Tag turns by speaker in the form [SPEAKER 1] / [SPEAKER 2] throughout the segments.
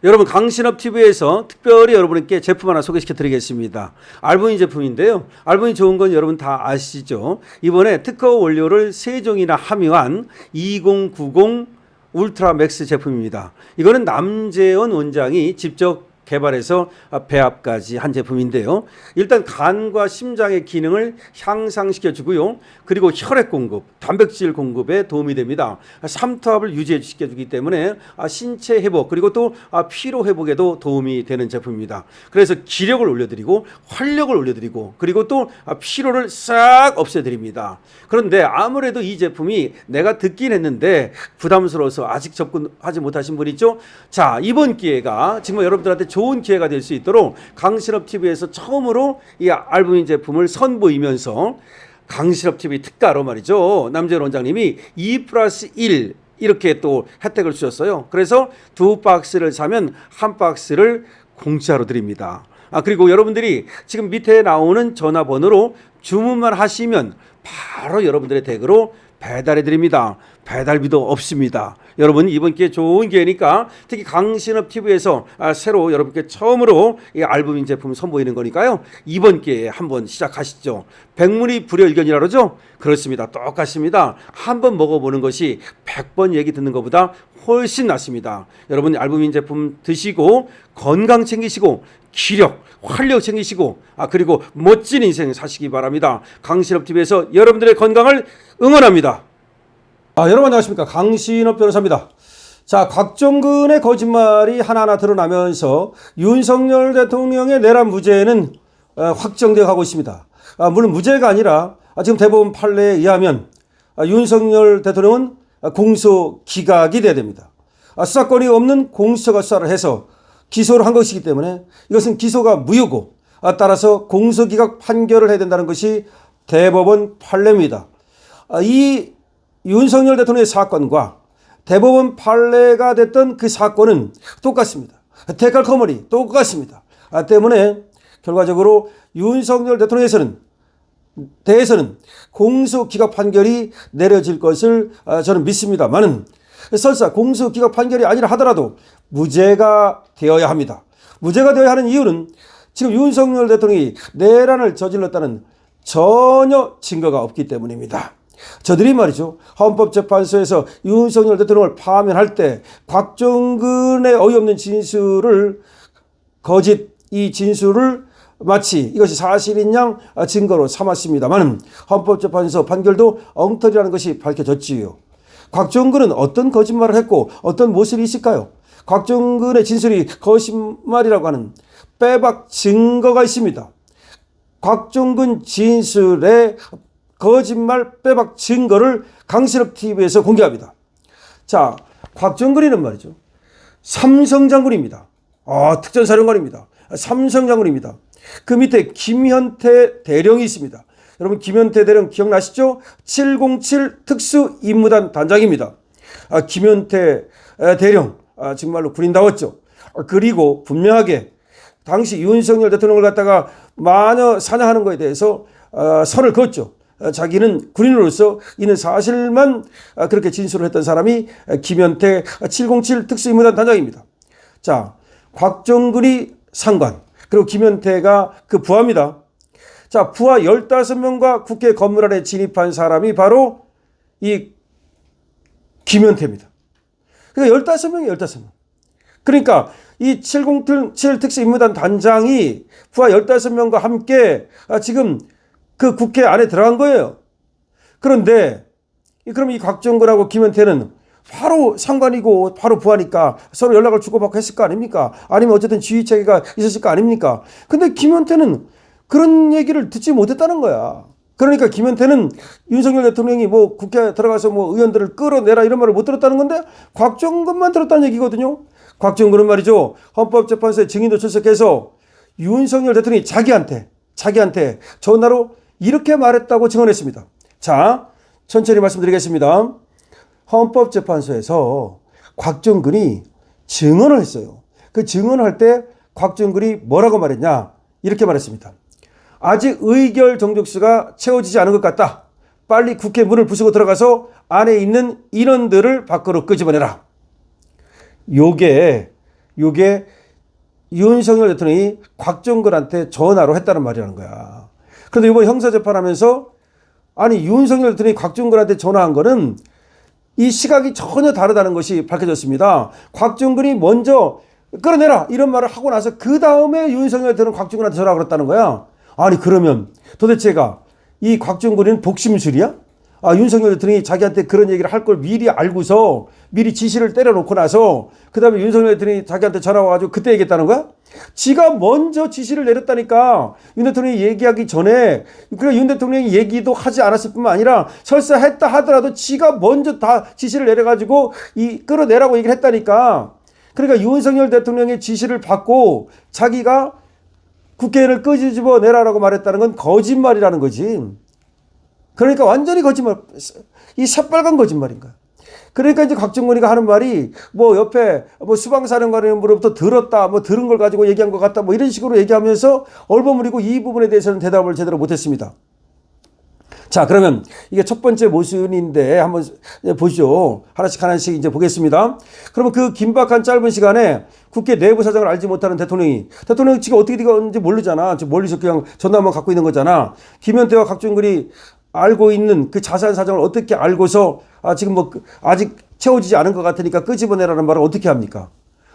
[SPEAKER 1] 여러분 강신업TV에서 특별히 여러분께 제품 하나 소개시켜 드리겠습니다. 알부인 제품인데요. 알부인 좋은 건 여러분 다 아시죠? 이번에 특허 원료를 3종이나 함유한 2090 울트라 맥스 제품입니다. 이거는 남재원 원장이 직접 개발해서 배합까지 한 제품인데요. 일단 간과 심장의 기능을 향상시켜 주고요. 그리고 혈액 공급, 단백질 공급에 도움이 됩니다. 삼투압을 유지시켜 주기 때문에 신체 회복 그리고 또 피로 회복에도 도움이 되는 제품입니다. 그래서 기력을 올려드리고 활력을 올려드리고 그리고 또 피로를 싹 없애드립니다. 그런데 아무래도 이 제품이 내가 듣긴 했는데 부담스러워서 아직 접근하지 못하신 분 있죠? 자, 이번 기회가 정말 여러분들한테 좋은 기회가 될 수 있도록 강신업TV에서 처음으로 이 알부민 제품을 선보이면서 강신업TV 특가로 말이죠. 남재원 원장님이 2+1 이렇게 또 혜택을 주셨어요. 그래서 2박스를 사면 1박스를 공짜로 드립니다. 그리고 여러분들이 지금 밑에 나오는 전화번호로 주문만 하시면 바로 여러분들의 댁으로 배달해 드립니다. 배달비도 없습니다. 여러분 이번 기회 좋은 기회니까 특히 강신업TV에서 새로 여러분께 처음으로 이 알부민 제품 선보이는 거니까요. 이번 기회에 한번 시작하시죠. 백문이 불여일견이라 그러죠? 그렇습니다. 똑같습니다. 한번 먹어보는 것이 100번 얘기 듣는 것보다 훨씬 낫습니다. 여러분 알부민 제품 드시고 건강 챙기시고 기력, 활력 챙기시고 그리고 멋진 인생 사시기 바랍니다. 강신업TV에서 여러분들의 건강을 응원합니다. 여러분 안녕하십니까. 강신업 변호사입니다. 자, 곽종근의 거짓말이 하나하나 드러나면서 윤석열 대통령의 내란 무죄는 확정되어 가고 있습니다. 물론 무죄가 아니라 지금 대법원 판례에 의하면 윤석열 대통령은 공소 기각이 돼야 됩니다. 수사권이 없는 공수처가 수사를 해서 기소를 한 것이기 때문에 이것은 기소가 무효고 따라서 공소 기각 판결을 해야 된다는 것이 대법원 판례입니다. 이 윤석열 대통령의 사건과 대법원 판례가 됐던 그 사건은 똑같습니다. 데칼코머니 똑같습니다. 때문에 결과적으로 윤석열 대통령에서는 대해서는 공소 기각 판결이 내려질 것을 저는 믿습니다만은 설사 공소 기각 판결이 아니라 하더라도 무죄가 되어야 합니다. 무죄가 되어야 하는 이유는 지금 윤석열 대통령이 내란을 저질렀다는 전혀 증거가 없기 때문입니다. 저들이 말이죠. 헌법재판소에서 윤석열 대통령을 파면할 때 곽종근의 어이없는 진술을 거짓 이 진술을 마치 이것이 사실인 양 증거로 삼았습니다만 헌법재판소 판결도 엉터리라는 것이 밝혀졌지요. 곽종근은 어떤 거짓말을 했고 어떤 모습이 있을까요? 곽종근의 진술이 거짓말이라고 하는 빼박 증거가 있습니다. 곽종근 진술의 거짓말 빼박 증거를 강신업TV에서 공개합니다. 자, 곽종근이는 말이죠. 삼성장군입니다. 특전사령관입니다. 삼성장군입니다. 그 밑에 김현태 대령이 있습니다. 여러분 김현태 대령 기억나시죠? 707 특수임무단 단장입니다. 김현태 대령 정말로 군인다웠죠. 그리고 분명하게 당시 윤석열 대통령을 갖다가 마녀 사냥하는 것에 대해서 선을 그었죠. 자기는 군인으로서 이는 사실만 그렇게 진술을 했던 사람이 김현태 707 특수임무단 단장입니다. 자, 곽종근이 상관 그리고 김현태가 그 부하입니다. 자, 부하 15명과 국회 건물 안에 진입한 사람이 바로 이 김현태입니다. 그러니까 15명이 15명. 그러니까 이 707 특수임무단 단장이 부하 15명과 함께 지금 그 국회 안에 들어간 거예요. 그런데 그럼 이 곽종근하고 김현태는 바로 상관이고 바로 부하니까 서로 연락을 주고받고 했을 거 아닙니까? 아니면 어쨌든 지휘체계가 있었을 거 아닙니까? 근데 김현태는 그런 얘기를 듣지 못했다는 거야. 그러니까 김현태는 윤석열 대통령이 뭐 국회에 들어가서 뭐 의원들을 끌어내라 이런 말을 못 들었다는 건데 곽종근만 들었다는 얘기거든요. 곽종근은 말이죠. 헌법재판소에 증인도 출석해서 윤석열 대통령이 자기한테 전화로 이렇게 말했다고 증언했습니다. 자, 천천히 말씀드리겠습니다. 헌법재판소에서 곽종근이 증언을 했어요. 그 증언을 할 때 곽종근이 뭐라고 말했냐? 이렇게 말했습니다. 아직 의결 정족수가 채워지지 않은 것 같다. 빨리 국회 문을 부수고 들어가서 안에 있는 인원들을 밖으로 끄집어내라. 요게 요게 윤석열 대통령이 곽종근한테 전화로 했다는 말이라는 거야. 그런데 이번 형사재판하면서 아니 윤석열 대통령이 곽종근한테 전화한 거는 이 시각이 전혀 다르다는 것이 밝혀졌습니다. 곽종근이 먼저 끌어내라 이런 말을 하고 나서 그 다음에 윤석열 대통령은 곽종근한테 전화가 그랬다는 거야. 아니 그러면 도대체가 이 곽종근은 복심술이야? 아, 윤석열 대통령이 자기한테 그런 얘기를 할 걸 미리 알고서 미리 지시를 때려놓고 나서 그 다음에 윤석열 대통령이 자기한테 전화 와가지고 그때 얘기했다는 거야? 지가 먼저 지시를 내렸다니까. 윤 대통령이 얘기하기 전에 그래 윤 대통령이 얘기도 하지 않았을 뿐만 아니라 설사 했다 하더라도 지가 먼저 다 지시를 내려가지고 이 끌어내라고 얘기를 했다니까. 그러니까 윤석열 대통령의 지시를 받고 자기가 국회의원을 끄집어 내라라고 말했다는 건 거짓말이라는 거지. 그러니까 완전히 거짓말, 이 새빨간 거짓말인 거야. 그러니까 이제 곽종근이가 하는 말이 뭐 옆에 뭐 수방사령관으로부터 들었다, 뭐 들은 걸 가지고 얘기한 것 같다, 뭐 이런 식으로 얘기하면서 얼버무리고 이 부분에 대해서는 대답을 제대로 못했습니다. 자, 그러면 이게 첫 번째 모순인데 한번 보시죠. 하나씩 이제 보겠습니다. 그러면 그 긴박한 짧은 시간에 국회 내부 사정을 알지 못하는 대통령이 지금 어떻게 되는지 모르잖아. 지금 멀리서 그냥 전화만 갖고 있는 거잖아. 김현태와 곽종근이 알고 있는 그 자세한 사정을 어떻게 알고서 지금 뭐 아직 채워지지 않은 것 같으니까 끄집어내라는 말을 어떻게 합니까?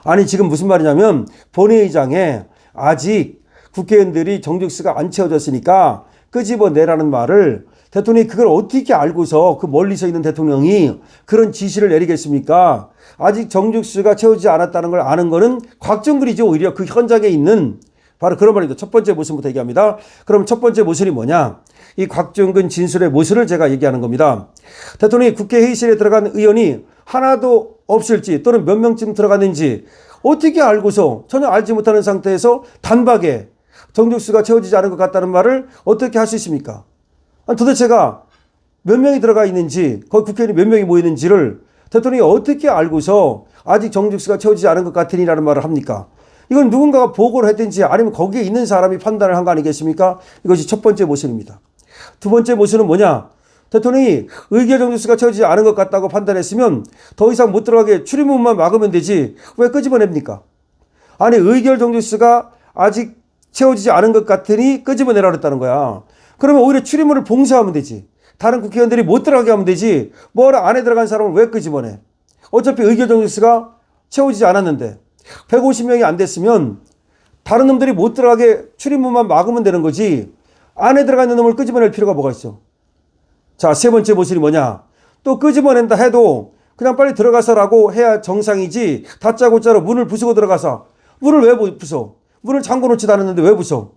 [SPEAKER 1] 아니 지금 무슨 말이냐면 본회의장에 아직 국회의원들이 정직수가 안 채워졌으니까 끄집어내라는 말을 대통령이 그걸 어떻게 알고서 그 멀리서 있는 대통령이 그런 지시를 내리겠습니까? 아직 정직수가 채워지지 않았다는 걸 아는 거는 곽종근이죠. 오히려 그 현장에 있는 바로 그런 말입니다. 첫 번째 모순부터 얘기합니다. 그럼 첫 번째 모순이 뭐냐? 이 곽종근 진술의 모순을 제가 얘기하는 겁니다. 대통령이 국회 회의실에 들어간 의원이 하나도 없을지 또는 몇 명쯤 들어갔는지 어떻게 알고서 전혀 알지 못하는 상태에서 단박에 정직수가 채워지지 않은 것 같다는 말을 어떻게 할 수 있습니까? 아니, 도대체가 몇 명이 들어가 있는지 거기 국회의원이 몇 명이 모이는지를 대통령이 어떻게 알고서 아직 정직수가 채워지지 않은 것 같으니라는 말을 합니까? 이건 누군가가 보고를 했든지 아니면 거기에 있는 사람이 판단을 한 거 아니겠습니까? 이것이 첫 번째 모순입니다. 두 번째 모순은 뭐냐? 대통령이 의결 정직수가 채워지지 않은 것 같다고 판단했으면 더 이상 못 들어가게 출입문만 막으면 되지 왜 끄집어냅니까? 아니 의결 정직수가 아직 채워지지 않은 것 같으니 끄집어내라 그랬다는 거야. 그러면 오히려 출입문을 봉쇄하면 되지. 다른 국회의원들이 못 들어가게 하면 되지. 뭐라 안에 들어간 사람을 왜 끄집어내? 어차피 의결 정직수가 채워지지 않았는데 150명이 안 됐으면 다른 놈들이 못 들어가게 출입문만 막으면 되는 거지. 안에 들어가 있는 놈을 끄집어낼 필요가 뭐가 있어? 자, 세 번째 모순이 뭐냐? 또 끄집어낸다 해도 그냥 빨리 들어가서라고 해야 정상이지. 다짜고짜로 문을 부수고 들어가서 문을 왜 부숴? 문을 잠궈 놓지도 않았는데 왜 부숴?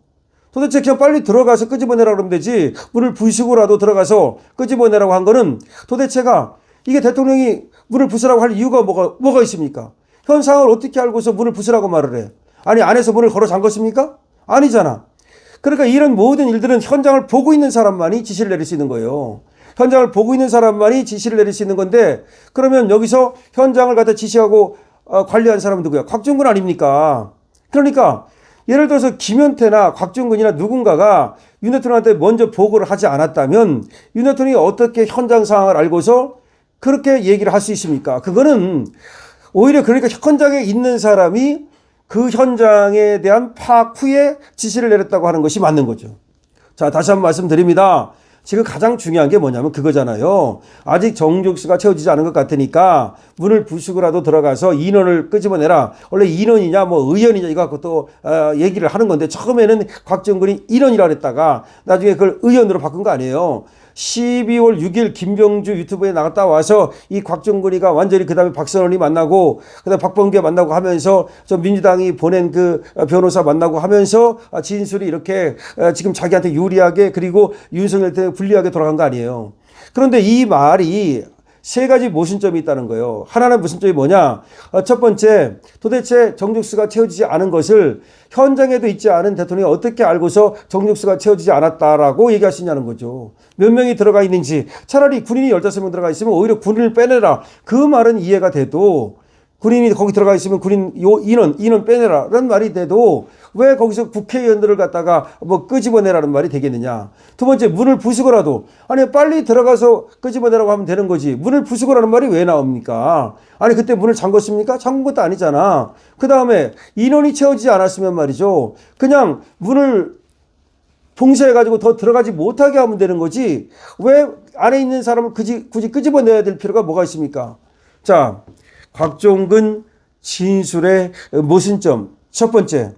[SPEAKER 1] 도대체 그냥 빨리 들어가서 끄집어내라고 그러면 되지. 문을 부수고라도 들어가서 끄집어내라고 한 거는 도대체가 이게 대통령이 문을 부수라고 할 이유가 뭐가 있습니까? 현 상황을 어떻게 알고서 문을 부수라고 말을 해? 아니 안에서 문을 걸어 잠궜습니까? 아니잖아. 그러니까 이런 모든 일들은 현장을 보고 있는 사람만이 지시를 내릴 수 있는 거예요. 현장을 보고 있는 사람만이 지시를 내릴 수 있는 건데 그러면 여기서 현장을 갖다 지시하고 관리한 사람은 누구야? 곽종근 아닙니까? 그러니까 예를 들어서 김현태나 곽종근이나 누군가가 윤 대통령한테 먼저 보고를 하지 않았다면 윤 대통령이 어떻게 현장 상황을 알고서 그렇게 얘기를 할 수 있습니까? 그거는 오히려 그러니까 현장에 있는 사람이 그 현장에 대한 파악 후에 지시를 내렸다고 하는 것이 맞는 거죠. 자, 다시 한번 말씀드립니다. 지금 가장 중요한 게 뭐냐면 그거잖아요. 아직 정직수가 채워지지 않은 것 같으니까 문을 부수고라도 들어가서 인원을 끄집어내라. 원래 인원이냐 뭐 의원이냐 이거 갖고 또 얘기를 하는 건데 처음에는 곽종근이 인원이라고 했다가 나중에 그걸 의원으로 바꾼 거 아니에요. 12월 6일 김병주 유튜브에 나갔다 와서 이 곽종근이가 완전히 그 다음에 박선원이 만나고 그 다음에 박범계 만나고 하면서 저 민주당이 보낸 그 변호사 만나고 하면서 진술이 이렇게 지금 자기한테 유리하게 그리고 윤석열한테 불리하게 돌아간 거 아니에요. 그런데 이 말이 세 가지 모순점이 있다는 거예요. 하나는 모순점이 뭐냐? 첫 번째, 도대체 정직수가 채워지지 않은 것을 현장에도 있지 않은 대통령이 어떻게 알고서 정직수가 채워지지 않았다라고 얘기할 수 있냐는 거죠. 몇 명이 들어가 있는지 차라리 군인이 15명 들어가 있으면 오히려 군인을 빼내라. 그 말은 이해가 돼도 군인이 거기 들어가 있으면 군인 인원 빼내라 라는 말이 돼도 왜 거기서 국회의원들을 갖다가 뭐 끄집어내라는 말이 되겠느냐. 두 번째, 문을 부수고라도 아니 빨리 들어가서 끄집어내라고 하면 되는 거지. 문을 부수고라는 말이 왜 나옵니까? 아니 그때 문을 잠궜습니까? 잠근 것도 아니잖아. 그 다음에 인원이 채워지지 않았으면 말이죠. 그냥 문을 봉쇄해가지고 더 들어가지 못하게 하면 되는 거지. 왜 안에 있는 사람을 굳이 끄집어내야 될 필요가 뭐가 있습니까? 자, 곽종근 진술의 모순점. 첫 번째,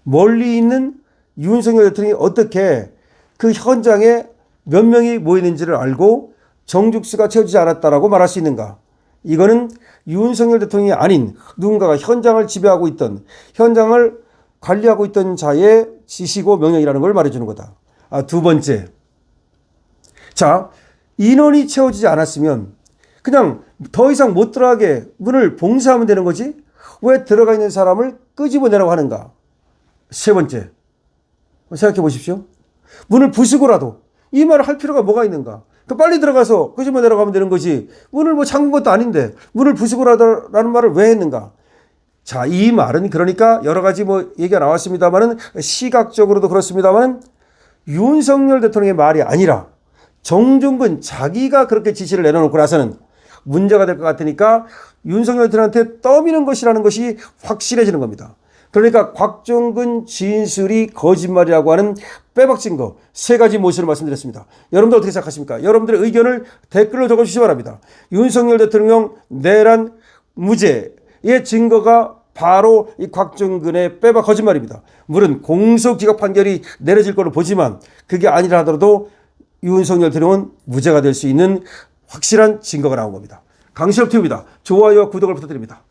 [SPEAKER 1] 멀리 있는 윤석열 대통령이 어떻게 그 현장에 몇 명이 모이는지를 알고 정죽수가 채워지지 않았다라고 말할 수 있는가? 이거는 윤석열 대통령이 아닌 누군가가 현장을 지배하고 있던, 현장을 관리하고 있던 자의 지시고 명령이라는 걸 말해주는 거다. 두 번째, 자, 인원이 채워지지 않았으면 그냥 더 이상 못 들어가게 문을 봉쇄하면 되는 거지 왜 들어가 있는 사람을 끄집어내라고 하는가? 세 번째, 생각해 보십시오. 문을 부수고라도 이 말을 할 필요가 뭐가 있는가? 빨리 들어가서 끄집어내라고 하면 되는 거지 문을 뭐 잠근 것도 아닌데 문을 부수고라라는 말을 왜 했는가? 자, 이 말은 그러니까 여러 가지 뭐 얘기가 나왔습니다만은 시각적으로도 그렇습니다만은 윤석열 대통령의 말이 아니라 정종근 자기가 그렇게 지시를 내려놓고 나서는 문제가 될 것 같으니까 윤석열 대통령한테 떠미는 것이라는 것이 확실해지는 겁니다. 그러니까 곽종근 진술이 거짓말이라고 하는 빼박 증거 세 가지 모습을 말씀드렸습니다. 여러분들 어떻게 생각하십니까? 여러분들의 의견을 댓글로 적어주시기 바랍니다. 윤석열 대통령 내란 무죄의 증거가 바로 이 곽종근의 빼박 거짓말입니다. 물론 공소기각 판결이 내려질 걸로 보지만 그게 아니라 하더라도 윤석열 대통령은 무죄가 될 수 있는 확실한 증거가 나온 겁니다. 강시혁TV입니다. 좋아요와 구독을 부탁드립니다.